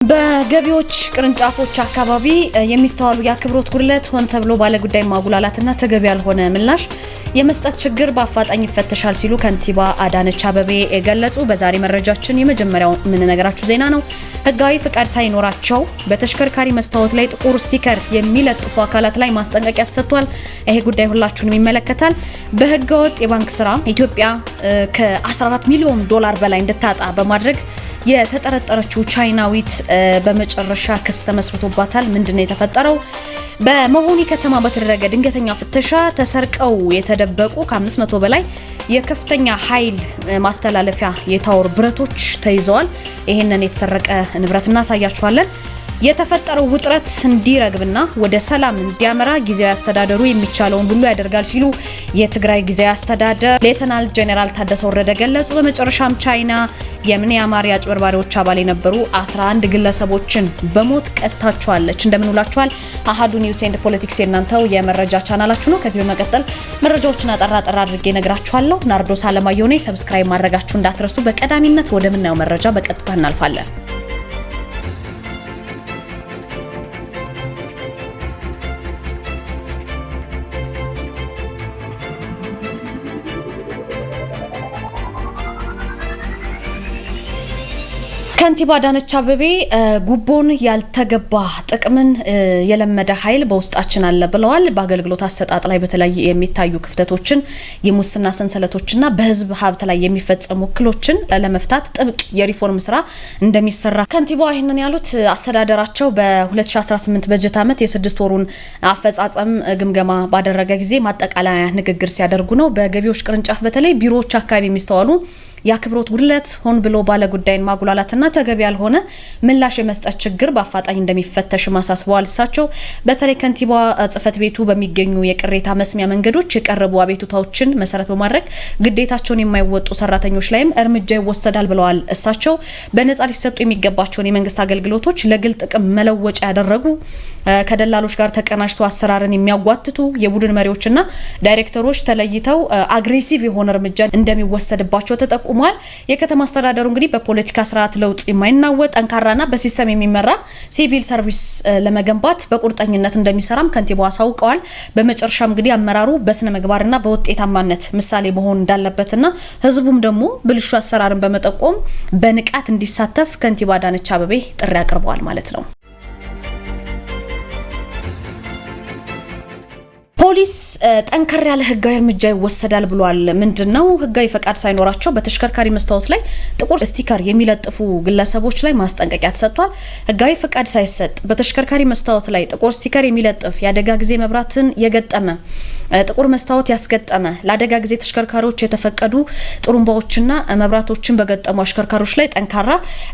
በገቢዎች ቅርንጫፎች አካባቢ የሚስተዋሉ የአክብሮት ጉድለት ሆን ተብሎ ባለጉዳይ ማጉላላትና ተገቢ ያልሆነ ምላሽ የመስጠት ችግር በአፋጣኝ ይፈተሻል ሲሉ ከንቲባ አዳነች አቤቤ ገለጹ። በዛሬ መረጃችን የመጀመሪያው የምንነግራችሁ ዜና ነው። ህጋዊ ፍቃድ ሳይኖራቸው በተሽከርካሪ መስታወት ላይ ጥቁር ስቲከር የሚለጥፉ አካላት ላይ ማስጠንቀቂያ ተሰጥቷል። ይሄ ጉዳይ ሁላችሁንም ይመለከታል። በህገወጥ የባንክ ስራ ኢትዮጵያ ከ14 ሚሊዮን ዶላር በላይ እንድታጣ በማድረግ የተጠረጠረችው ቻይናዊት በመጨረሻ ክስ ተመስርቶባታል። ምንድነው የተፈጠረው? በመሆኒ ከተማ በተደረገ ድንገተኛ ፍተሻ ተሰርቀው የተደበቁ ከ500 በላይ የከፍተኛ ኃይል ማስተላለፊያ የታወር ብረቶች ተይዘዋል። ይሄንን የተሰረቀ ንብረት እናሳያችኋለን። የተፈጠረው ውጥረት እንዲረግብና ወደ ሰላም እንዲያመራ ጊዜያዊ አስተዳደሩ የሚቻለውን ሁሉ ያደርጋል ሲሉ የትግራይ ጊዜያዊ አስተዳደር ሌተናል ጄኔራል ታደሰ ወረደ ገለጹ። በመጨረሻም ቻይና የምንያማር አጭበርባሪዎች አባል የነበሩ 11 ግለሰቦችን በሞት ቀጥታቸዋለች። እንደምን ውላችኋል? አሃዱ ኒውስ ኤንድ ፖለቲክስ የናንተው የመረጃ ቻናላችሁ ነው። ከዚህ በመቀጠል መረጃዎችን አጠራ አድርጌ ነግራችኋለሁ። ናርዶስ አለማየሁ ነኝ። ሰብስክራይብ ማድረጋችሁ እንዳትረሱ። በቀዳሚነት ወደምናየው መረጃ በቀጥታ እናልፋለን። ከንቲባ አዳነች አቤቤ ጉቦን ያልተገባ ጥቅምን የለመደ ኃይል በውስጣችን አለ ብለዋል። በአገልግሎት አሰጣጥ ላይ በተለይ የሚታዩ ክፍተቶችን፣ የሙስና ሰንሰለቶችና በህዝብ ሀብት ላይ የሚፈጸሙ እክሎችን ለመፍታት ጥብቅ የሪፎርም ስራ እንደሚሰራ ከንቲባው ይህንን ያሉት አስተዳደራቸው በ2018 በጀት ዓመት የ6 ወሩን አፈጻጸም ግምገማ ባደረገ ጊዜ ማጠቃለያ ንግግር ሲያደርጉ ነው። በገቢዎች ቅርንጫፍ በተለይ ቢሮዎች አካባቢ የሚስተዋሉ የአክብሮት ጉድለት ሆን ብሎ ባለጉዳይን ማጉላላትና ተገቢ ያልሆነ ምላሽ የመስጠት ችግር በአፋጣኝ እንደሚፈተሽ ማሳስበዋል። እሳቸው በተለይ ከንቲባ ጽህፈት ቤቱ በሚገኙ የቅሬታ መስሚያ መንገዶች የቀረቡ አቤቱታዎችን መሰረት በማድረግ ግዴታቸውን የማይወጡ ሰራተኞች ላይም እርምጃ ይወሰዳል ብለዋል። እሳቸው በነጻ ሊሰጡ የሚገባቸውን የመንግስት አገልግሎቶች ለግል ጥቅም መለወጫ ያደረጉ ከደላሎች ጋር ተቀናጅተው አሰራርን የሚያጓትቱ የቡድን መሪዎችና ዳይሬክተሮች ተለይተው አግሬሲቭ የሆነ እርምጃ እንደሚወሰድባቸው ተጠቁሟል። የከተማ አስተዳደሩ እንግዲህ በፖለቲካ ስርዓት ለውጥ የማይናወጥ ጠንካራና በሲስተም የሚመራ ሲቪል ሰርቪስ ለመገንባት በቁርጠኝነት እንደሚሰራም ከንቲባው አሳውቀዋል። በመጨረሻም እንግዲህ አመራሩ በስነ ምግባርና በውጤታማነት ምሳሌ መሆን እንዳለበትና ህዝቡም ደግሞ ብልሹ አሰራርን በመጠቆም በንቃት እንዲሳተፍ ከንቲባ አዳነች አቤቤ ጥሪ አቅርበዋል ማለት ነው። ፖሊስ ጠንከር ያለ ህጋዊ እርምጃ ይወሰዳል ብሏል። ምንድነው? ህጋዊ ፈቃድ ሳይኖራቸው በተሽከርካሪ መስታወት ላይ ጥቁር ስቲከር የሚለጥፉ ግለሰቦች ላይ ማስጠንቀቂያ ተሰጥቷል። ህጋዊ ፈቃድ ሳይሰጥ በተሽከርካሪ መስታወት ላይ ጥቁር ስቲከር የሚለጥፍ የአደጋ ጊዜ መብራትን የገጠመ ጥቁር መስታወት ያስገጠመ ለአደጋ ጊዜ ተሽከርካሪዎች የተፈቀዱ ጥሩምባዎችና መብራቶችን በገጠሙ አሽከርካሪዎች ላይ ጠንካራ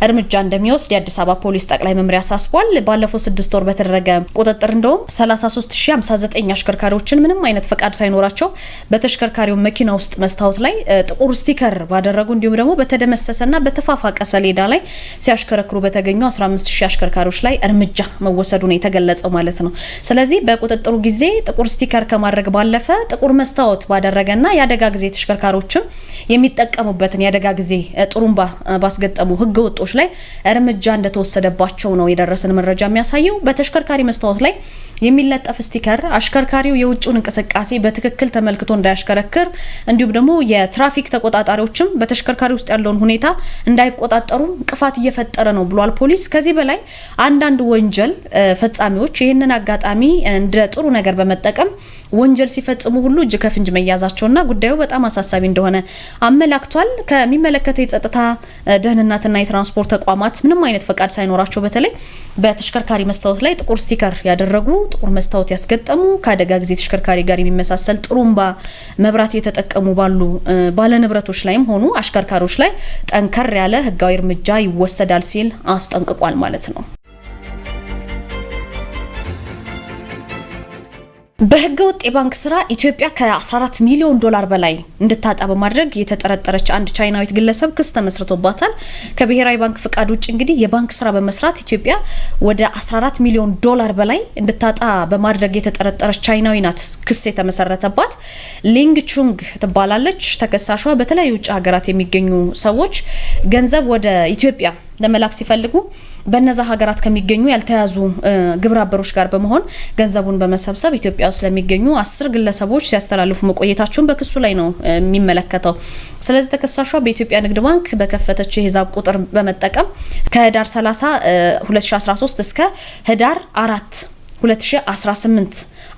እርምጃ እንደሚወስድ የአዲስ አበባ ፖሊስ ጠቅላይ መምሪያ አሳስቧል። ባለፈው 6 ወር በተደረገ ቁጥጥር እንደውም 33059 አሽከርካሪዎችን ምንም አይነት ፈቃድ ሳይኖራቸው በተሽከርካሪው መኪና ውስጥ መስታወት ላይ ጥቁር ስቲከር ባደረጉ እንዲሁም ደግሞ በተደመሰሰና በተፋፋቀ ሰሌዳ ላይ ሲያሽከረክሩ በተገኙ 15000 አሽከርካሪዎች ላይ እርምጃ መወሰዱ ነው የተገለጸው ማለት ነው። ስለዚህ በቁጥጥሩ ጊዜ ጥቁር ስቲከር ከማድረግ ባለፈ ጥቁር መስታወት ባደረገና የአደጋ ጊዜ ተሽከርካሪዎችን የሚጠቀሙበትን የአደጋ ጊዜ ጥሩምባ ባስገጠሙ ህገ ወጦች ላይ እርምጃ እንደተወሰደባቸው ነው የደረሰን መረጃ የሚያሳየው። በተሽከርካሪ መስታወት ላይ የሚለጠፍ ስቲከር አሽከርካሪው የውጭውን እንቅስቃሴ በትክክል ተመልክቶ እንዳያሽከረክር እንዲሁም ደግሞ የትራፊክ ተቆጣጣሪዎችም በተሽከርካሪ ውስጥ ያለውን ሁኔታ እንዳይቆጣጠሩ እንቅፋት እየፈጠረ ነው ብሏል ፖሊስ። ከዚህ በላይ አንዳንድ ወንጀል ፈጻሚዎች ይህንን አጋጣሚ እንደ ጥሩ ነገር በመጠቀም ወንጀል ሲፈጽሙ ሁሉ እጅ ከፍንጅ መያዛቸውና ጉዳዩ በጣም አሳሳቢ እንደሆነ አመላክቷል። ከሚመለከተው የጸጥታ ደህንነትና የትራንስፖርት ተቋማት ምንም አይነት ፈቃድ ሳይኖራቸው በተለይ በተሽከርካሪ መስታወት ላይ ጥቁር ስቲከር ያደረጉ ጥቁር መስታወት ያስገጠሙ ከአደጋ ጊዜ ተሽከርካሪ ጋር የሚመሳሰል ጥሩምባ መብራት የተጠቀሙ ባለንብረቶች ላይም ሆኑ አሽከርካሪዎች ላይ ጠንከር ያለ ህጋዊ እርምጃ ይወሰዳል ሲል አስጠንቅቋል ማለት ነው። በህገወጥ የባንክ ስራ ኢትዮጵያ ከ14 ሚሊዮን ዶላር በላይ እንድታጣ በማድረግ የተጠረጠረች አንድ ቻይናዊት ግለሰብ ክስ ተመስርቶባታል። ከብሔራዊ ባንክ ፍቃድ ውጭ እንግዲህ የባንክ ስራ በመስራት ኢትዮጵያ ወደ 14 ሚሊዮን ዶላር በላይ እንድታጣ በማድረግ የተጠረጠረች ቻይናዊ ናት ክስ የተመሰረተባት። ሊንግ ቹንግ ትባላለች። ተከሳሿ በተለያዩ ውጭ ሀገራት የሚገኙ ሰዎች ገንዘብ ወደ ኢትዮጵያ ለመላክ ሲፈልጉ በነዛ ሀገራት ከሚገኙ ያልተያዙ ግብረ አበሮች ጋር በመሆን ገንዘቡን በመሰብሰብ ኢትዮጵያ ውስጥ ለሚገኙ 10 ግለሰቦች ሲያስተላልፉ መቆየታቸውን በክሱ ላይ ነው የሚመለከተው። ስለዚህ ተከሳሿ በኢትዮጵያ ንግድ ባንክ በከፈተችው የሂሳብ ቁጥር በመጠቀም ከህዳር 30 2013 እስከ ህዳር 4 2018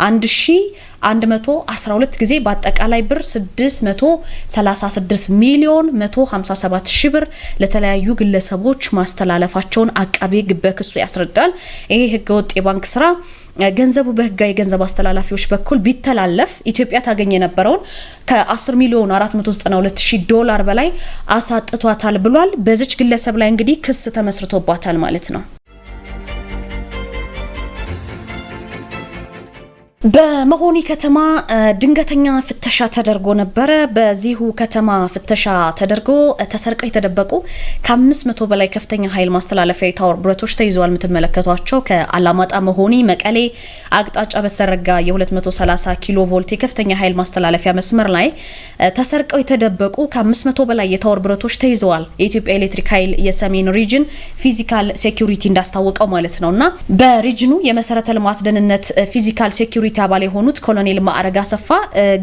1112 ጊዜ በአጠቃላይ ብር 636 ሚሊዮን 157 ሺህ ብር ለተለያዩ ግለሰቦች ማስተላለፋቸውን አቃቤ ሕግ በክሱ ያስረዳል። ይሄ ህገወጥ የባንክ ስራ ገንዘቡ በህጋዊ ገንዘብ አስተላላፊዎች በኩል ቢተላለፍ ኢትዮጵያ ታገኝ የነበረውን ከ10 ሚሊዮን 492 ሺህ ዶላር በላይ አሳጥቷታል ብሏል። በዚች ግለሰብ ላይ እንግዲህ ክስ ተመስርቶባታል ማለት ነው። በመሆኒ ከተማ ድንገተኛ ፍተሻ ተደርጎ ነበረ። በዚሁ ከተማ ፍተሻ ተደርጎ ተሰርቀው የተደበቁ ከ500 በላይ ከፍተኛ ኃይል ማስተላለፊያ የታወር ብረቶች ተይዘዋል። የምትመለከቷቸው ከአላማጣ መሆኒ መቀሌ አቅጣጫ በተዘረጋ የ230 ኪሎ ቮልት የከፍተኛ ኃይል ማስተላለፊያ መስመር ላይ ተሰርቀው የተደበቁ ከ500 በላይ የታወር ብረቶች ተይዘዋል። የኢትዮጵያ ኤሌክትሪክ ኃይል የሰሜን ሪጅን ፊዚካል ሴኩሪቲ እንዳስታወቀው ማለት ነውና በሪጅኑ የመሰረተ ልማት ደህንነት ፊዚካል ሴኩሪቲ አባል የሆኑት ኮሎኔል ማዕረግ አሰፋ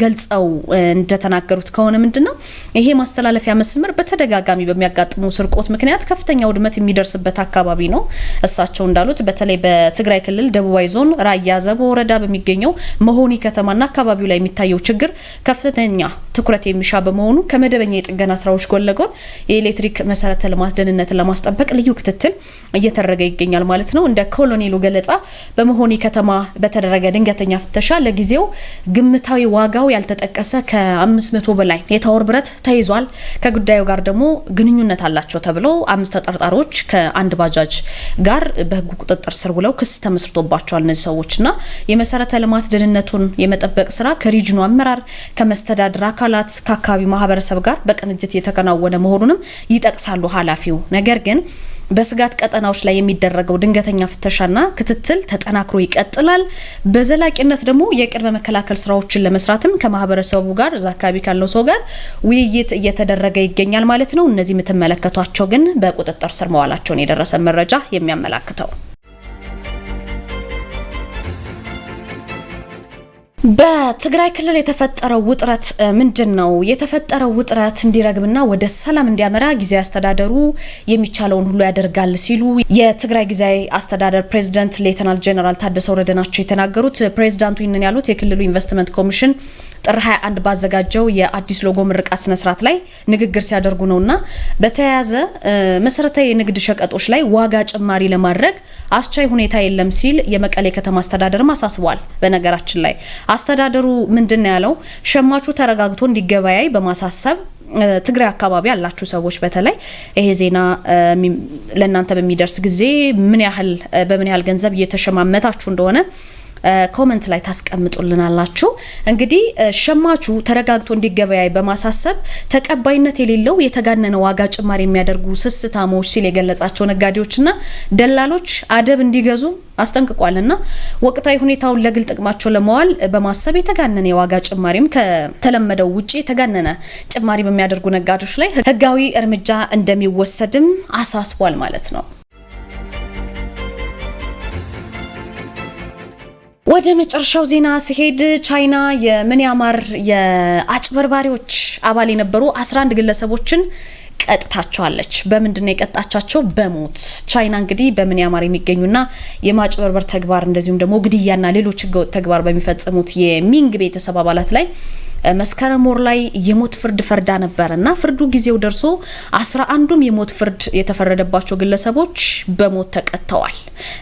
ገልጸው እንደተናገሩት ከሆነ ምንድነው ይሄ ማስተላለፊያ መስመር በተደጋጋሚ በሚያጋጥሙ ስርቆት ምክንያት ከፍተኛ ውድመት የሚደርስበት አካባቢ ነው። እሳቸው እንዳሉት በተለይ በትግራይ ክልል ደቡባዊ ዞን ራያ ዘቦ ወረዳ በሚገኘው መሆኒ ከተማና አካባቢው ላይ የሚታየው ችግር ከፍተኛ ትኩረት የሚሻ በመሆኑ ከመደበኛ የጥገና ስራዎች ጎን ለጎን የኤሌክትሪክ መሰረተ ልማት ደህንነትን ለማስጠበቅ ልዩ ክትትል እየተደረገ ይገኛል ማለት ነው። እንደ ኮሎኔሉ ገለጻ በመሆኒ ከተማ በተደረገ ድንገተኛ ፍተሻ ለጊዜው ግምታዊ ዋጋው ያልተጠቀሰ ከ500 በላይ የታወር ብረት ተይዟል። ከጉዳዩ ጋር ደግሞ ግንኙነት አላቸው ተብለው 5 ተጠርጣሪዎች ከአንድ ባጃጅ ጋር በህግ ቁጥጥር ስር ውለው ክስ ተመስርቶባቸዋል። እነዚህ ሰዎችና የመሰረተ ልማት ደህንነቱን የመጠበቅ ስራ ከሪጅኑ አመራር ከመስተዳድር አካላት ከአካባቢ ማህበረሰብ ጋር በቅንጅት የተከናወነ መሆኑንም ይጠቅሳሉ ኃላፊው። ነገር ግን በስጋት ቀጠናዎች ላይ የሚደረገው ድንገተኛ ፍተሻና ክትትል ተጠናክሮ ይቀጥላል። በዘላቂነት ደግሞ የቅድመ መከላከል ስራዎችን ለመስራትም ከማህበረሰቡ ጋር እዛ አካባቢ ካለው ሰው ጋር ውይይት እየተደረገ ይገኛል ማለት ነው። እነዚህ የምትመለከቷቸው ግን በቁጥጥር ስር መዋላቸውን የደረሰ መረጃ የሚያመላክተው። በትግራይ ክልል የተፈጠረው ውጥረት ምንድነው? የተፈጠረው ውጥረት እንዲረግብና ወደ ሰላም እንዲያመራ ጊዜያዊ አስተዳደሩ የሚቻለውን ሁሉ ያደርጋል ሲሉ የትግራይ ጊዜያዊ አስተዳደር ፕሬዝዳንት ሌተናል ጄኔራል ታደሰ ወረደ ናቸው የተናገሩት። ፕሬዝዳንቱ ይህንን ያሉት የክልሉ ኢንቨስትመንት ኮሚሽን ጥር 21 ባዘጋጀው የአዲስ ሎጎ ምርቃት ስነ ስርዓት ላይ ንግግር ሲያደርጉ ነውና በተያያዘ መሰረታዊ የንግድ ሸቀጦች ላይ ዋጋ ጭማሪ ለማድረግ አስቻይ ሁኔታ የለም ሲል የመቀሌ ከተማ አስተዳደርም አሳስቧል። በነገራችን ላይ አስተዳደሩ ምንድነው ያለው? ሸማቹ ተረጋግቶ እንዲገበያይ በማሳሰብ ትግራይ አካባቢ ያላችሁ ሰዎች በተለይ ይሄ ዜና ለእናንተ በሚደርስ ጊዜ በምን ያህል ገንዘብ እየተሸማመታችሁ እንደሆነ ኮሜንት ላይ ታስቀምጡልናላችሁ። እንግዲህ ሸማቹ ተረጋግቶ እንዲገበያይ በማሳሰብ ተቀባይነት የሌለው የተጋነነ ዋጋ ጭማሪ የሚያደርጉ ስስታሞች ሲል የገለጻቸው ነጋዴዎችና ደላሎች አደብ እንዲገዙ አስጠንቅቋልና ወቅታዊ ሁኔታውን ለግል ጥቅማቸው ለማዋል በማሰብ የተጋነነ የዋጋ ጭማሪም ከተለመደው ውጪ የተጋነነ ጭማሪ በሚያደርጉ ነጋዴዎች ላይ ህጋዊ እርምጃ እንደሚወሰድም አሳስቧል ማለት ነው። ወደ መጨረሻው ዜና ሲሄድ ቻይና የምንያማር የአጭበርባሪዎች አባል የነበሩ 11 ግለሰቦችን ቀጥታቸዋለች። በምንድነው የቀጣቻቸው? በሞት። ቻይና እንግዲህ በምንያማር የሚገኙና የማጭበርበር ተግባር እንደዚሁም ደግሞ ግድያና ሌሎች ህገወጥ ተግባር በሚፈጽሙት የሚንግ ቤተሰብ አባላት ላይ መስከረም ወር ላይ የሞት ፍርድ ፈርዳ ነበርና ፍርዱ ጊዜው ደርሶ 11ዱም የሞት ፍርድ የተፈረደባቸው ግለሰቦች በሞት ተቀጥተዋል።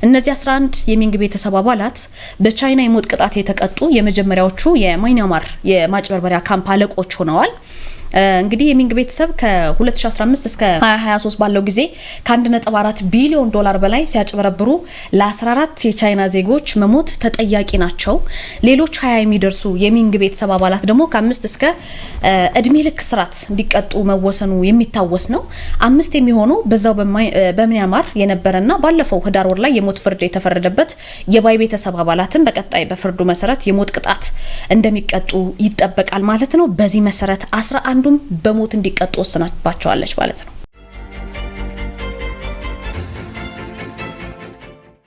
እነዚህ 11 የሚንግ ቤተሰብ አባላት በቻይና የሞት ቅጣት የተቀጡ የመጀመሪያዎቹ የማይናማር የማጭበርበሪያ ካምፕ አለቆች ሆነዋል። እንግዲህ የሚንግ ቤተሰብ ከ2015 እስከ 2023 ባለው ጊዜ ከ1.4 ቢሊዮን ዶላር በላይ ሲያጭበረብሩ ለ14 የቻይና ዜጎች መሞት ተጠያቂ ናቸው። ሌሎች 20 የሚደርሱ የሚንግ ቤተሰብ አባላት ደግሞ ከ5 እስከ እድሜ ልክ እስራት እንዲቀጡ መወሰኑ የሚታወስ ነው። 5 የሚሆኑ በዛው በምንያማር የነበረና ባለፈው ህዳር ወር ላይ የሞት ፍርድ የተፈረደበት የባይ ቤተሰብ አባላትን በቀጣይ በፍርዱ መሰረት የሞት ቅጣት እንደሚቀጡ ይጠበቃል ማለት ነው። በዚህ መሰረት 11ዱም በሞት እንዲቀጡ ወስናባቸዋለች ማለት ነው።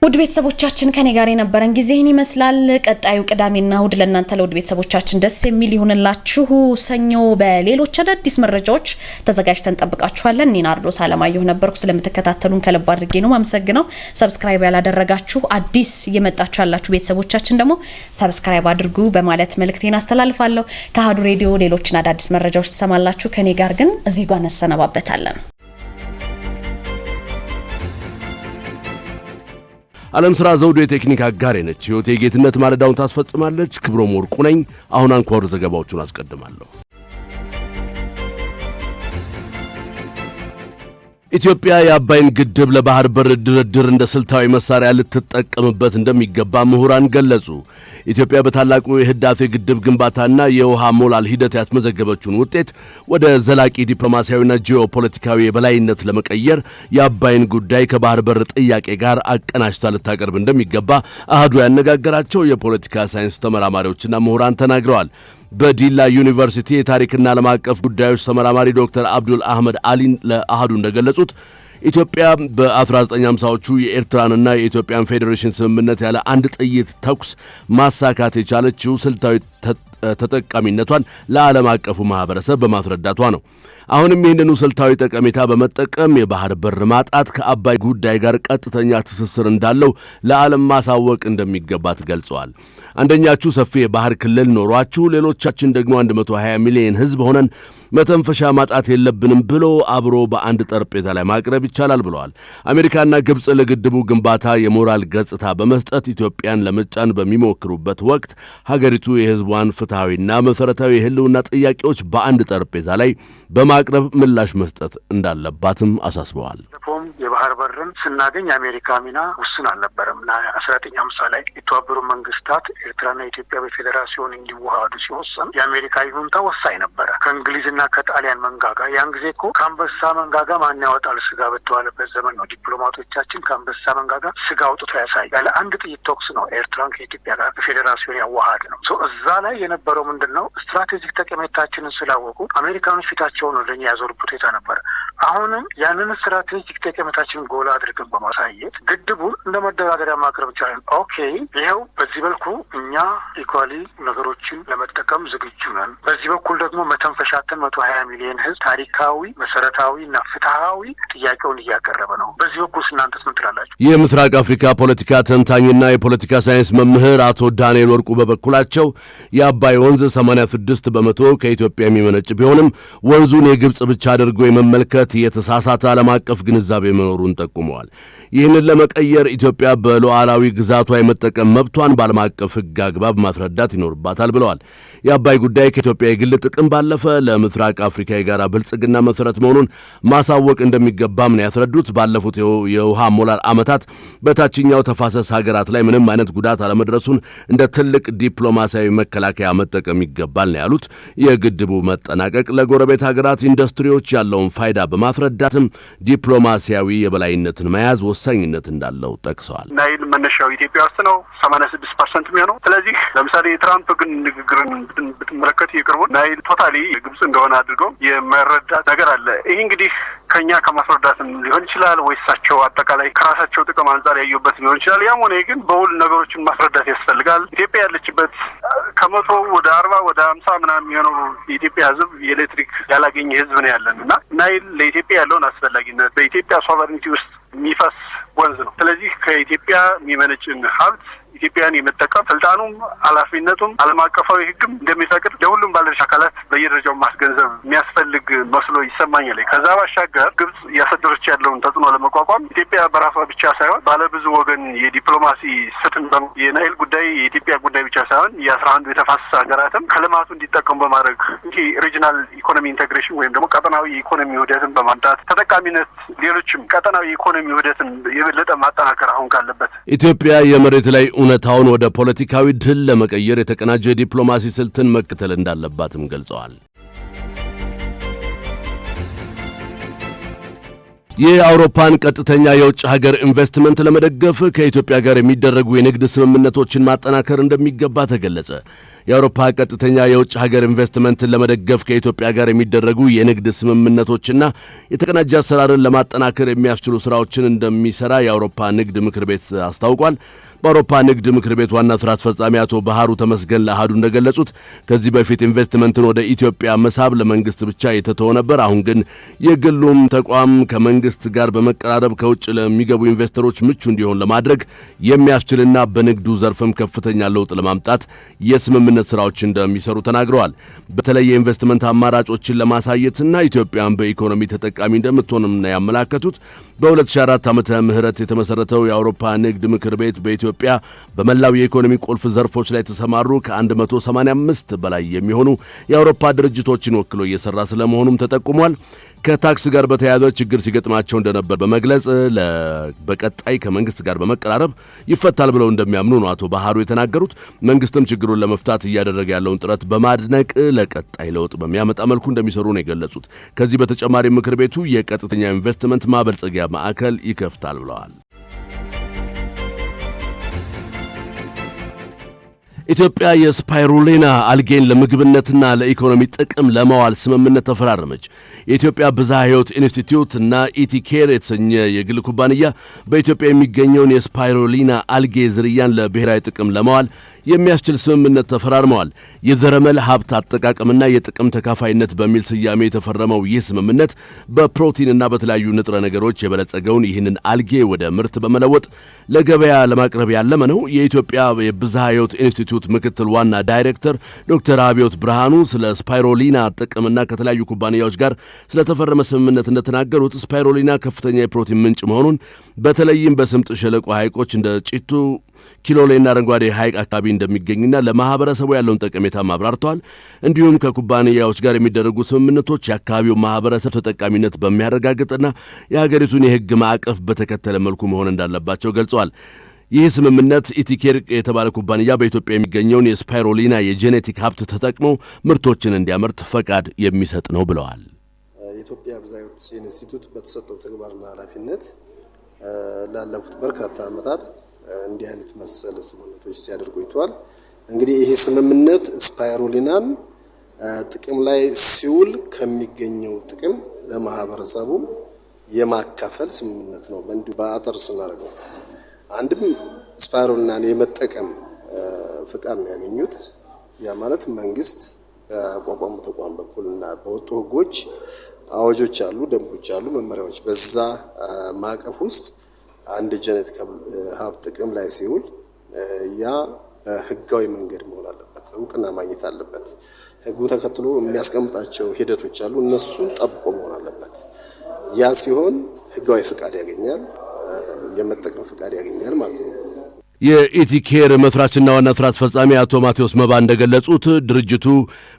ውድ ቤተሰቦቻችን ከኔ ጋር የነበረን ጊዜ ይህን ይመስላል። ቀጣዩ ቅዳሜና እሁድ ለእናንተ ለውድ ቤተሰቦቻችን ደስ የሚል ይሁንላችሁ። ሰኞ በሌሎች አዳዲስ መረጃዎች ተዘጋጅተን ጠብቃችኋለን። እኔ ናርዶስ አለማየሁ ነበርኩ። ስለምትከታተሉን ከልብ አድርጌ ነው ማመሰግነው። ሰብስክራይብ ያላደረጋችሁ አዲስ እየመጣችሁ ያላችሁ ቤተሰቦቻችን ደግሞ ሰብስክራይብ አድርጉ በማለት መልእክቴን አስተላልፋለሁ። ከአሀዱ ሬዲዮ ሌሎችን አዳዲስ መረጃዎች ትሰማላችሁ። ከኔ ጋር ግን እዚህ ጋር እንሰነባበታለን። ዓለም ስራ ዘውዱ የቴክኒክ አጋሬ ነች። ህይወት የጌትነት ማለዳውን ታስፈጽማለች። ክብሮም ወርቁ ነኝ። አሁን አንኳር ዘገባዎቹን አስቀድማለሁ። ኢትዮጵያ የአባይን ግድብ ለባህር በር ድርድር እንደ ስልታዊ መሳሪያ ልትጠቀምበት እንደሚገባ ምሁራን ገለጹ። ኢትዮጵያ በታላቁ የህዳሴ ግድብ ግንባታና የውሃ ሞላል ሂደት ያስመዘገበችውን ውጤት ወደ ዘላቂ ዲፕሎማሲያዊና ጂኦፖለቲካዊ የበላይነት ለመቀየር የአባይን ጉዳይ ከባህር በር ጥያቄ ጋር አቀናጅታ ልታቀርብ እንደሚገባ አህዱ ያነጋገራቸው የፖለቲካ ሳይንስ ተመራማሪዎችና ምሁራን ተናግረዋል። በዲላ ዩኒቨርሲቲ የታሪክና ዓለም አቀፍ ጉዳዮች ተመራማሪ ዶክተር አብዱል አህመድ አሊን ለአህዱ እንደገለጹት ኢትዮጵያ በ1950ዎቹ የኤርትራንና የኢትዮጵያን ፌዴሬሽን ስምምነት ያለ አንድ ጥይት ተኩስ ማሳካት የቻለችው ስልታዊ ተጠቃሚነቷን ለዓለም አቀፉ ማህበረሰብ በማስረዳቷ ነው። አሁንም ይህንኑ ስልታዊ ጠቀሜታ በመጠቀም የባህር በር ማጣት ከአባይ ጉዳይ ጋር ቀጥተኛ ትስስር እንዳለው ለዓለም ማሳወቅ እንደሚገባ ገልጸዋል። አንደኛችሁ ሰፊ የባህር ክልል ኖሯችሁ ሌሎቻችን ደግሞ 120 ሚሊዮን ህዝብ ሆነን መተንፈሻ ማጣት የለብንም ብሎ አብሮ በአንድ ጠረጴዛ ላይ ማቅረብ ይቻላል ብለዋል። አሜሪካና ግብጽ ለግድቡ ግንባታ የሞራል ገጽታ በመስጠት ኢትዮጵያን ለመጫን በሚሞክሩበት ወቅት ሀገሪቱ የህዝቧን ፍትሃዊና መሰረታዊ የህልውና ጥያቄዎች በአንድ ጠረጴዛ ላይ በማቅረብ ምላሽ መስጠት እንዳለባትም አሳስበዋል። የባህር በርን ስናገኝ የአሜሪካ ሚና ውስን አልነበረም። 1950 ላይ የተባበሩ መንግስታት ኤርትራና ኢትዮጵያ በፌዴሬሽን እንዲዋሃዱ ሲወሰን የአሜሪካ ይሁንታ ወሳኝ ነበረ። ከእንግሊዝና ከጣሊያን መንጋጋ ያን ጊዜ እኮ ከአንበሳ መንጋጋ ማን ያወጣል ስጋ በተባለበት ዘመን ነው። ዲፕሎማቶቻችን ከአንበሳ መንጋጋ ስጋ አውጥቶ ያሳይ ያለ አንድ ጥይት ተኩስ ነው ኤርትራን ከኢትዮጵያ ጋር በፌዴሬሽን ያዋሃድ ነው። እዛ ላይ የነበረው ምንድነው ስትራቴጂክ ጠቀሜታችንን ስላወቁ አሜሪካኖች ፊታቸውን ወደኛ ያዞሩበት ሁኔታ ነበር። አሁንም ያንን ስትራቴጂክ ጠቀሜታችንን ጎላ አድርገን በማሳየት ግድቡን እንደ መደራደሪያ ማቅረብ ይቻላል። ኦኬ ይሄው በዚህ በልኩ እኛ ኢኳሊ ነገሮችን ለመጠቀም ዝግጁ ነን። በዚህ በኩል ደግሞ መተንፈሻተን 120 ሚሊዮን ህዝብ ታሪካዊ መሰረታዊና ፍትሃዊ ጥያቄውን እያቀረበ ነው። በዚህ በኩል እናንተስ ምን ትላላችሁ? የምስራቅ አፍሪካ ፖለቲካ ተንታኝና የፖለቲካ ሳይንስ መምህር አቶ ዳንኤል ወርቁ በበኩላቸው የአባይ ወንዝ 86 በመቶ ከኢትዮጵያ የሚመነጭ ቢሆንም ወንዙን የግብጽ ብቻ አድርጎ የመመልከት የተሳሳተ ዓለም አቀፍ ግንዛቤ መኖሩን ጠቁመዋል። ይህንን ለመቀየር ኢትዮጵያ በሉዓላዊ ግዛቷ የመጠቀም መብቷን በዓለም አቀፍ ሕግ አግባብ ማስረዳት ይኖርባታል ብለዋል። የአባይ ጉዳይ ከኢትዮጵያ የግል ጥቅም ባለፈ ለምስራቅ አፍሪካ የጋራ ብልጽግና መሰረት መሆኑን ማሳወቅ እንደሚገባም ነው ያስረዱት። ባለፉት የውሃ ሞላል ዓመታት በታችኛው ተፋሰስ ሀገራት ላይ ምንም አይነት ጉዳት አለመድረሱን እንደ ትልቅ ዲፕሎማሲያዊ መከላከያ መጠቀም ይገባል ነው ያሉት። የግድቡ መጠናቀቅ ለጎረቤት ሀገራት ኢንዱስትሪዎች ያለውን ፋይዳ በማስረዳትም ዲፕሎማሲያዊ የበላይነትን መያዝ ወሳኝነት እንዳለው ጠቅሰዋል። ናይል መነሻው ኢትዮጵያ ውስጥ ነው 86% የሚሆነው። ስለዚህ ለምሳሌ የትራምፕ ግን ንግግርን ብትመለከት የቅርቡ ናይል ቶታሊ ግብጽ እንደሆነ አድርገው የመረዳት ነገር አለ። ይህ እንግዲህ ከኛ ከማስረዳትም ሊሆን ይችላል ወይ እሳቸው አጠቃላይ ከራሳቸው ጥቅም አንጻር ያዩበት ሊሆን ይችላል። ያም ሆነ ግን በውል ነገሮችን ማስረዳት ያስፈልጋል። ኢትዮጵያ ያለችበት ከመቶ ወደ 40 ወደ 50 ምናምን የሚሆነው የኢትዮጵያ ሕዝብ የኤሌክትሪክ ያላገኘ ሕዝብ ነው ያለን እና ናይል ለኢትዮጵያ ያለውን አስፈላጊነት በኢትዮጵያ ሶቨሬኒቲ ውስጥ የሚፈስ ወንዝ ነው። ስለዚህ ከኢትዮጵያ የሚመነጭን ሀብት ኢትዮጵያን የመጠቀም ስልጣኑም ኃላፊነቱም ዓለም አቀፋዊ ሕግም እንደሚፈቅድ ለሁሉም ባለድርሻ አካላት በየደረጃው ማስገንዘብ የሚያስፈልግ መስሎ ይሰማኛል። ከዛ ባሻገር ግብጽ እያሳደረች ያለውን ተጽዕኖ ለመቋቋም ኢትዮጵያ በራሷ ብቻ ሳይሆን ባለብዙ ወገን የዲፕሎማሲ ስትን የናይል ጉዳይ የኢትዮጵያ ጉዳይ ብቻ ሳይሆን የ11 የተፋሰስ ሀገራትም ከልማቱ እንዲጠቀሙ በማድረግ ይህ ሪጂናል ኢኮኖሚ ኢንቴግሬሽን ወይም ደግሞ ቀጠናዊ ኢኮኖሚ ውህደትን በማምጣት ተጠቃሚነት ሌሎችም ቀጠናዊ ኢኮኖሚ ውህደትን የበለጠ ማጠናከር አሁን ካለበት ኢትዮጵያ የመሬት ላይ እውነታውን ወደ ፖለቲካዊ ድል ለመቀየር የተቀናጀ ዲፕሎማሲ ስልትን መከተል እንዳለባትም ገልጸዋል። የአውሮፓን ቀጥተኛ የውጭ ሀገር ኢንቨስትመንት ለመደገፍ ከኢትዮጵያ ጋር የሚደረጉ የንግድ ስምምነቶችን ማጠናከር እንደሚገባ ተገለጸ። የአውሮፓ ቀጥተኛ የውጭ ሀገር ኢንቨስትመንትን ለመደገፍ ከኢትዮጵያ ጋር የሚደረጉ የንግድ ስምምነቶችና የተቀናጀ አሰራርን ለማጠናከር የሚያስችሉ ስራዎችን እንደሚሰራ የአውሮፓ ንግድ ምክር ቤት አስታውቋል። በአውሮፓ ንግድ ምክር ቤት ዋና ስራ አስፈጻሚ አቶ ባህሩ ተመስገን ለአሃዱ እንደገለጹት ከዚህ በፊት ኢንቨስትመንትን ወደ ኢትዮጵያ መሳብ ለመንግስት ብቻ የተተወ ነበር። አሁን ግን የግሉም ተቋም ከመንግስት ጋር በመቀራረብ ከውጭ ለሚገቡ ኢንቨስተሮች ምቹ እንዲሆን ለማድረግ የሚያስችልና በንግዱ ዘርፍም ከፍተኛ ለውጥ ለማምጣት የስምምነት ስራዎች እንደሚሰሩ ተናግረዋል። በተለይ የኢንቨስትመንት አማራጮችን ለማሳየትና ኢትዮጵያን በኢኮኖሚ ተጠቃሚ እንደምትሆንም ነው ያመላከቱት። በ2004 ዓመተ ምህረት የተመሰረተው የአውሮፓ ንግድ ምክር ቤት በኢትዮጵያ በመላው የኢኮኖሚ ቁልፍ ዘርፎች ላይ ተሰማሩ ከ185 በላይ የሚሆኑ የአውሮፓ ድርጅቶችን ወክሎ እየሰራ ስለመሆኑም ተጠቁሟል። ከታክስ ጋር በተያያዘ ችግር ሲገጥማቸው እንደነበር በመግለጽ በቀጣይ ከመንግስት ጋር በመቀራረብ ይፈታል ብለው እንደሚያምኑ ነው አቶ ባህሩ የተናገሩት። መንግስትም ችግሩን ለመፍታት እያደረገ ያለውን ጥረት በማድነቅ ለቀጣይ ለውጥ በሚያመጣ መልኩ እንደሚሰሩ ነው የገለጹት። ከዚህ በተጨማሪ ምክር ቤቱ የቀጥተኛ ኢንቨስትመንት ማበልጸጊያ ማዕከል ይከፍታል ብለዋል። ኢትዮጵያ የስፓይሩሊና አልጌን ለምግብነትና ለኢኮኖሚ ጥቅም ለማዋል ስምምነት ተፈራረመች። የኢትዮጵያ ብዝሃ ሕይወት ኢንስቲትዩት እና ኢቲኬር የተሰኘ የግል ኩባንያ በኢትዮጵያ የሚገኘውን የስፓይሩሊና አልጌ ዝርያን ለብሔራዊ ጥቅም ለማዋል የሚያስችል ስምምነት ተፈራርመዋል። የዘረመል ሀብት አጠቃቀምና የጥቅም ተካፋይነት በሚል ስያሜ የተፈረመው ይህ ስምምነት በፕሮቲንና በተለያዩ ንጥረ ነገሮች የበለጸገውን ይህንን አልጌ ወደ ምርት በመለወጥ ለገበያ ለማቅረብ ያለመ ነው። የኢትዮጵያ የብዝሃ ሕይወት ኢንስቲትዩት ምክትል ዋና ዳይሬክተር ዶክተር አብዮት ብርሃኑ ስለ ስፓይሩሊና ጥቅምና ከተለያዩ ኩባንያዎች ጋር ስለተፈረመ ስምምነት እንደተናገሩት ስፓይሩሊና ከፍተኛ የፕሮቲን ምንጭ መሆኑን በተለይም በስምጥ ሸለቆ ሐይቆች እንደ ጪቱ ኪሎሌና አረንጓዴ ሐይቅ አካባቢ እንደሚገኝና ለማህበረሰቡ ያለውን ጠቀሜታ አብራርተዋል። እንዲሁም ከኩባንያዎች ጋር የሚደረጉ ስምምነቶች የአካባቢው ማህበረሰብ ተጠቃሚነት በሚያረጋግጥና የሀገሪቱን የሕግ ማዕቀፍ በተከተለ መልኩ መሆን እንዳለባቸው ገልጸዋል። ይህ ስምምነት ኢቲኬር የተባለ ኩባንያ በኢትዮጵያ የሚገኘውን የስፓይሩሊና የጄኔቲክ ሀብት ተጠቅሞ ምርቶችን እንዲያመርት ፈቃድ የሚሰጥ ነው ብለዋል። የኢትዮጵያ ብዝሃ ሕይወት ኢንስቲትዩት በተሰጠው ተግባርና ኃላፊነት ላለፉት በርካታ ዓመታት እንዲህ አይነት መሰል ስምምነቶች ሲያደርጉ ቆይተዋል። እንግዲህ ይሄ ስምምነት ስፓይሩሊናን ጥቅም ላይ ሲውል ከሚገኘው ጥቅም ለማህበረሰቡ የማካፈል ስምምነት ነው። በእንዲሁ በአጠር ስናደርገው አንድም ስፓይሩሊናን የመጠቀም ፍቃድ ነው ያገኙት። ያ ማለት መንግስት በቋቋሙ ተቋም በኩልና በወጡ ህጎች፣ አዋጆች አሉ፣ ደንቦች አሉ፣ መመሪያዎች በዛ ማዕቀፍ ውስጥ አንድ ጄኔቲክ ሀብት ጥቅም ላይ ሲውል ያ በህጋዊ መንገድ መሆን አለበት፣ እውቅና ማግኘት አለበት። ህጉን ተከትሎ የሚያስቀምጣቸው ሂደቶች አሉ፣ እነሱን ጠብቆ መሆን አለበት። ያ ሲሆን ህጋዊ ፍቃድ ያገኛል፣ የመጠቀም ፍቃድ ያገኛል ማለት ነው። የኢቲኬር መስራችና ዋና ስራ አስፈጻሚ አቶ ማቴዎስ መባ እንደገለጹት ድርጅቱ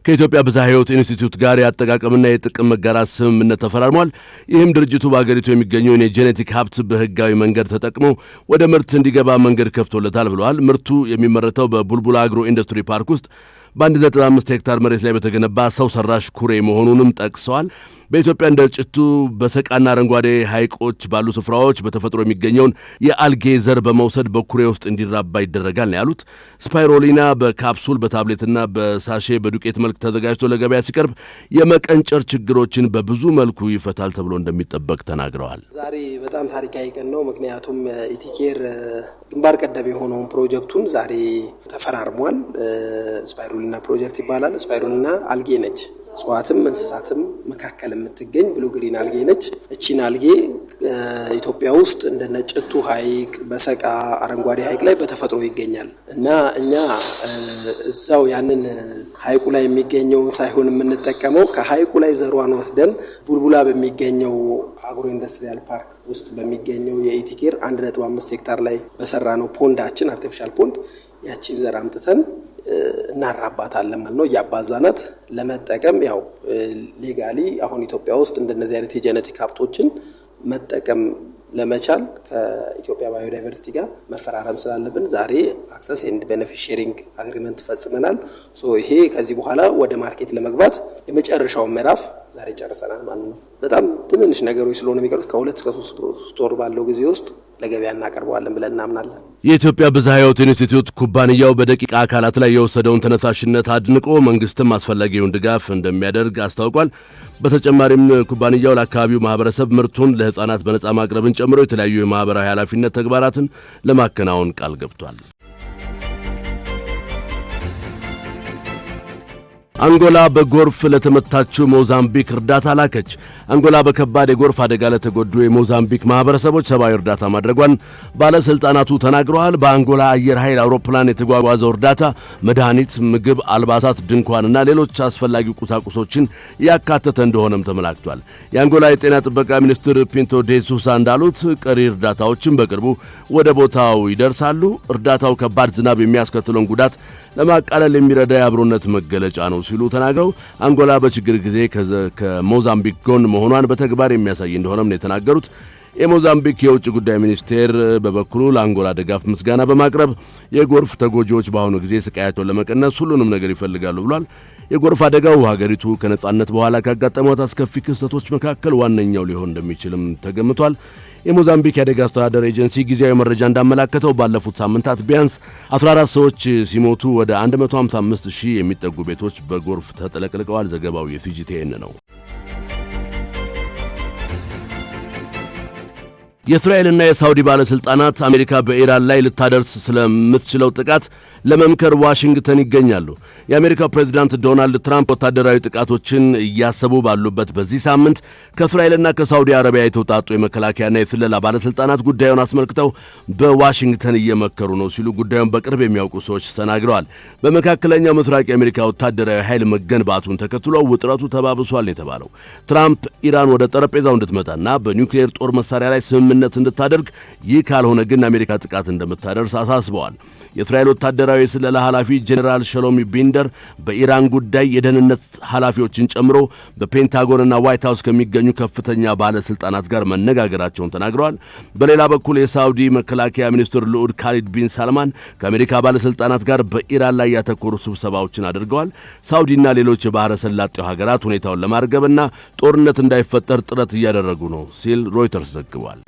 ከኢትዮጵያ ብዝሃ ሕይወት ኢንስቲትዩት ጋር የአጠቃቀምና የጥቅም መጋራት ስምምነት ተፈራርሟል። ይህም ድርጅቱ በአገሪቱ የሚገኘውን የጄኔቲክ ሀብት በህጋዊ መንገድ ተጠቅሞ ወደ ምርት እንዲገባ መንገድ ከፍቶለታል ብለዋል። ምርቱ የሚመረተው በቡልቡላ አግሮ ኢንዱስትሪ ፓርክ ውስጥ በ1.5 ሄክታር መሬት ላይ በተገነባ ሰው ሰራሽ ኩሬ መሆኑንም ጠቅሰዋል። በኢትዮጵያ እንደ ጭቱ በሰቃና አረንጓዴ ሐይቆች ባሉ ስፍራዎች በተፈጥሮ የሚገኘውን የአልጌ ዘር በመውሰድ በኩሬ ውስጥ እንዲራባ ይደረጋል ነው ያሉት። ስፓይሩሊና በካፕሱል በታብሌትና በሳሼ በዱቄት መልክ ተዘጋጅቶ ለገበያ ሲቀርብ የመቀንጨር ችግሮችን በብዙ መልኩ ይፈታል ተብሎ እንደሚጠበቅ ተናግረዋል። ዛሬ በጣም ታሪካዊ ቀን ነው። ምክንያቱም ኢቲኬር ግንባር ቀደም የሆነውን ፕሮጀክቱን ዛሬ ተፈራርሟል። ስፓይሩሊና ፕሮጀክት ይባላል። ስፓይሩሊና አልጌ ነች። እጽዋትም እንስሳትም መካከል የምትገኝ ብሉ ግሪን አልጌ ነች። እቺን አልጌ ኢትዮጵያ ውስጥ እንደነ ጭቱ ሐይቅ፣ በሰቃ አረንጓዴ ሐይቅ ላይ በተፈጥሮ ይገኛል እና እኛ እዛው ያንን ሐይቁ ላይ የሚገኘውን ሳይሆን የምንጠቀመው ከሐይቁ ላይ ዘሯን ወስደን ቡልቡላ በሚገኘው አግሮ ኢንዱስትሪያል ፓርክ ውስጥ በሚገኘው የኢቲኬር 1.5 ሄክታር ላይ በሰራ ነው ፖንዳችን አርቲፊሻል ፖንድ ያቺ ዘር አምጥተን እናራባታለን ማለት ነው። ያባዛናት ለመጠቀም ያው ሌጋሊ አሁን ኢትዮጵያ ውስጥ እንደነዚህ አይነት የጄኔቲክ ሀብቶችን መጠቀም ለመቻል ከኢትዮጵያ ባዮዳይቨርሲቲ ጋር መፈራረም ስላለብን ዛሬ አክሰስ ኤንድ ቤኔፊት ሼሪንግ አግሪመንት ፈጽመናል። ይሄ ከዚህ በኋላ ወደ ማርኬት ለመግባት የመጨረሻውን ምዕራፍ ዛሬ ጨርሰናል ማለት ነው። በጣም ትንንሽ ነገሮች ስለሆነ የሚቀሩት ከ2 እስከ 3 ስቶር ባለው ጊዜ ውስጥ ለገበያ እናቀርበዋለን ብለን እናምናለን። የኢትዮጵያ ብዝሃ ሕይወት ኢንስቲትዩት ኩባንያው በደቂቃ አካላት ላይ የወሰደውን ተነሳሽነት አድንቆ መንግስትም አስፈላጊውን ድጋፍ እንደሚያደርግ አስታውቋል። በተጨማሪም ኩባንያው ለአካባቢው ማህበረሰብ ምርቱን ለሕፃናት በነጻ ማቅረብን ጨምሮ የተለያዩ የማህበራዊ ኃላፊነት ተግባራትን ለማከናወን ቃል ገብቷል። አንጎላ በጎርፍ ለተመታችው ሞዛምቢክ እርዳታ ላከች። አንጎላ በከባድ የጎርፍ አደጋ ለተጎዱ የሞዛምቢክ ማህበረሰቦች ሰብአዊ እርዳታ ማድረጓን ባለስልጣናቱ ተናግረዋል። በአንጎላ አየር ኃይል አውሮፕላን የተጓጓዘው እርዳታ መድኃኒት፣ ምግብ፣ አልባሳት፣ ድንኳንና ሌሎች አስፈላጊ ቁሳቁሶችን ያካተተ እንደሆነም ተመላክቷል። የአንጎላ የጤና ጥበቃ ሚኒስትር ፒንቶ ዴ ሱሳ እንዳሉት ቀሪ እርዳታዎችን በቅርቡ ወደ ቦታው ይደርሳሉ። እርዳታው ከባድ ዝናብ የሚያስከትለውን ጉዳት ለማቃለል የሚረዳ የአብሮነት መገለጫ ነው ሲሉ ተናግረው አንጎላ በችግር ጊዜ ከሞዛምቢክ ጎን መሆኗን በተግባር የሚያሳይ እንደሆነም ነው የተናገሩት። የሞዛምቢክ የውጭ ጉዳይ ሚኒስቴር በበኩሉ ለአንጎላ ድጋፍ ምስጋና በማቅረብ የጎርፍ ተጎጂዎች በአሁኑ ጊዜ ስቃያቸውን ለመቀነስ ሁሉንም ነገር ይፈልጋሉ ብሏል። የጎርፍ አደጋው ሀገሪቱ ከነጻነት በኋላ ካጋጠሟት አስከፊ ክስተቶች መካከል ዋነኛው ሊሆን እንደሚችልም ተገምቷል። የሞዛምቢክ የአደጋ አስተዳደር ኤጀንሲ ጊዜያዊ መረጃ እንዳመላከተው ባለፉት ሳምንታት ቢያንስ 14 ሰዎች ሲሞቱ ወደ 155,000 የሚጠጉ ቤቶች በጎርፍ ተጥለቅልቀዋል። ዘገባው የሲጂቲኤን ነው። የእስራኤልና የሳውዲ ባለስልጣናት አሜሪካ በኢራን ላይ ልታደርስ ስለምትችለው ጥቃት ለመምከር ዋሽንግተን ይገኛሉ። የአሜሪካው ፕሬዝዳንት ዶናልድ ትራምፕ ወታደራዊ ጥቃቶችን እያሰቡ ባሉበት በዚህ ሳምንት ከእስራኤልና ከሳውዲ አረቢያ የተውጣጡ የመከላከያና የስለላ ባለስልጣናት ጉዳዩን አስመልክተው በዋሽንግተን እየመከሩ ነው ሲሉ ጉዳዩን በቅርብ የሚያውቁ ሰዎች ተናግረዋል። በመካከለኛው ምስራቅ የአሜሪካ ወታደራዊ ኃይል መገንባቱን ተከትሎ ውጥረቱ ተባብሷል የተባለው ትራምፕ ኢራን ወደ ጠረጴዛው እንድትመጣና በኒውክሌር ጦር መሳሪያ ላይ ስምምነት እንድታደርግ፣ ይህ ካልሆነ ግን አሜሪካ ጥቃት እንደምታደርስ አሳስበዋል። የእስራኤል ወታደራዊ ስለላ ኃላፊ ጄኔራል ሸሎሚ ቢንደር በኢራን ጉዳይ የደህንነት ኃላፊዎችን ጨምሮ በፔንታጎንና ዋይት ሃውስ ከሚገኙ ከፍተኛ ባለስልጣናት ጋር መነጋገራቸውን ተናግረዋል። በሌላ በኩል የሳውዲ መከላከያ ሚኒስትር ልዑድ ካሊድ ቢን ሳልማን ከአሜሪካ ባለስልጣናት ጋር በኢራን ላይ ያተኮሩ ስብሰባዎችን አድርገዋል። ሳውዲና ሌሎች የባህረ ሰላጤው ሀገራት ሁኔታውን ለማርገብና ጦርነት እንዳይፈጠር ጥረት እያደረጉ ነው ሲል ሮይተርስ ዘግቧል።